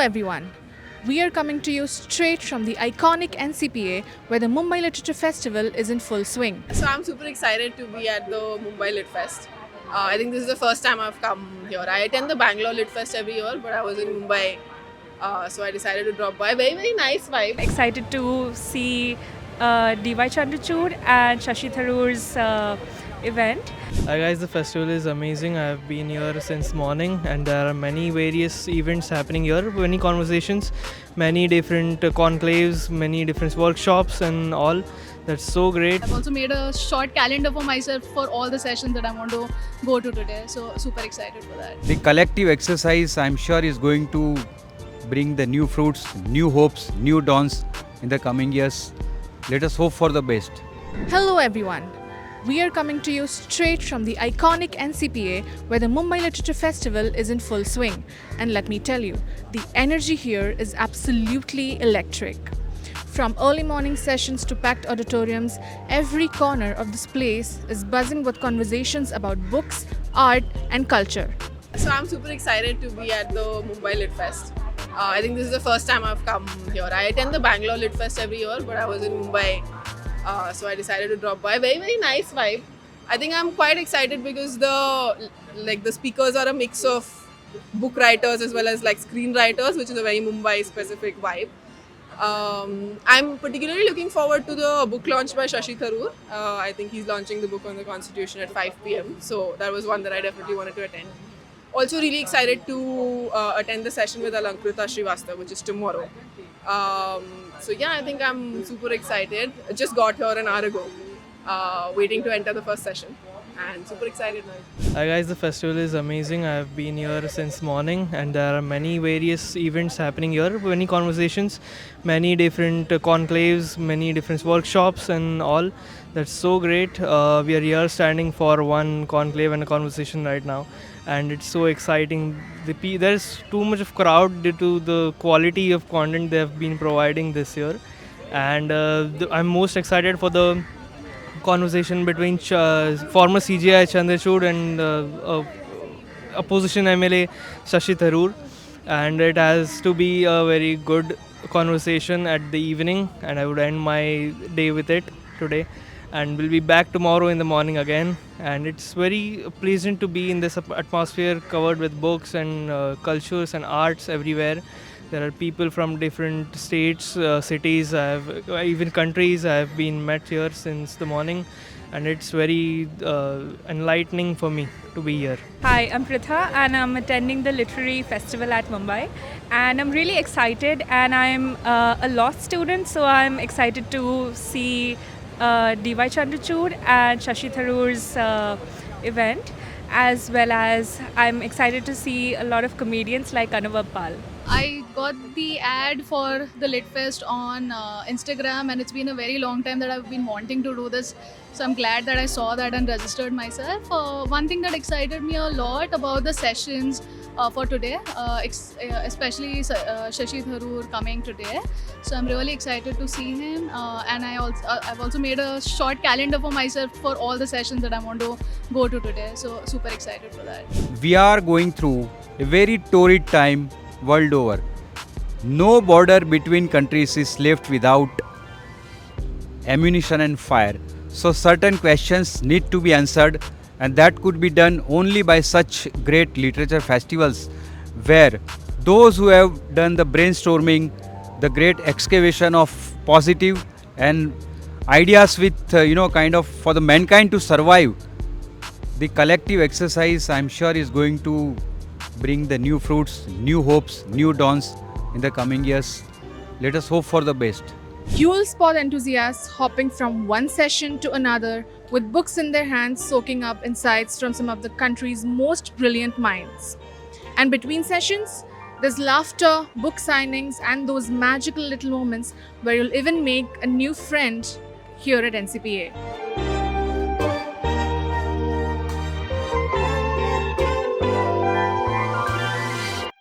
everyone. We are coming to you straight from the iconic NCPA where the Mumbai Literature Festival is in full swing. So I'm super excited to be at the Mumbai Lit Fest. I think this is the first time I've come here. I attend the Bangalore Lit Fest every year, but I was in Mumbai, so I decided to drop by. Very, very nice vibe. Excited to see DY Chandrachud and Shashi Tharoor's event. Hi guys, the festival is amazing. I have been here since morning and there are many various events happening here, many conversations, many different conclaves, many different workshops and all. That's so great. I've also made a short calendar for myself for all the sessions that I want to go to today. So super excited for that. The collective exercise, I'm sure, is going to bring the new fruits, new hopes, new dawns in the coming years. Let us hope for the best. Hello everyone. We are coming to you straight from the iconic NCPA where the Mumbai Literature Festival is in full swing. And let me tell you, the energy here is absolutely electric. From early morning sessions to packed auditoriums, every corner of this place is buzzing with conversations about books, art, and culture. So I'm super excited to be at the Mumbai Lit Fest. I think this is the first time I've come here. I attend the Bangalore Lit Fest every year, but I was in Mumbai, so I decided to drop by. Very, very nice vibe. I think I'm quite excited because the speakers are a mix of book writers as well as screenwriters, which is a very Mumbai specific vibe. I'm particularly looking forward to the book launch by Shashi Tharoor. I think he's launching the book on the Constitution at 5 p.m. So that was one that I definitely wanted to attend. Also really excited to attend the session with Alankrita Srivastava, which is tomorrow. So yeah, I think I'm super excited. I just got here an hour ago, waiting to enter the first session. And super excited now. Hi guys, the festival is amazing. I have been here since morning and there are many various events happening here, many conversations, many different conclaves, many different workshops and all. That's so great. We are here standing for one conclave and a conversation right now, and it's so exciting. There's too much of crowd due to the quality of content they have been providing this year, and I'm most excited for the conversation between former CGI Chandrachud and opposition MLA Shashi Tharoor, and it has to be a very good conversation at the evening, and I would end my day with it today, and we'll be back tomorrow in the morning again. And it's very pleasant to be in this atmosphere covered with books and cultures and arts everywhere. There are people from different states, cities, even countries. I have been met here since the morning, and it's very enlightening for me to be here. Hi, I'm Pritha and I'm attending the Literary Festival at Mumbai. And I'm really excited, and I'm a law student, so I'm excited to see DY Chandrachud and Shashi Tharoor's event, as well as I'm excited to see a lot of comedians like Anubhav Pal. I got the ad for the Lit Fest on Instagram, and it's been a very long time that I've been wanting to do this. So I'm glad that I saw that and registered myself. One thing that excited me a lot about the sessions for today, especially Shashi Tharoor coming today. So I'm really excited to see him, and I've also made a short calendar for myself for all the sessions that I want to go to today. So super excited for that. We are going through a very torrid time world over. No border between countries is left without ammunition and fire. So certain questions need to be answered, and that could be done only by such great literature festivals, where those who have done the brainstorming, the great excavation of positive and ideas with kind of for the mankind to survive, the collective exercise, I'm sure, is going to bring the new fruits, new hopes, new dawns in the coming years. Let us hope for the best. You'll spot enthusiasts hopping from one session to another with books in their hands, soaking up insights from some of the country's most brilliant minds. And between sessions, there's laughter, book signings, and those magical little moments where you'll even make a new friend here at NCPA.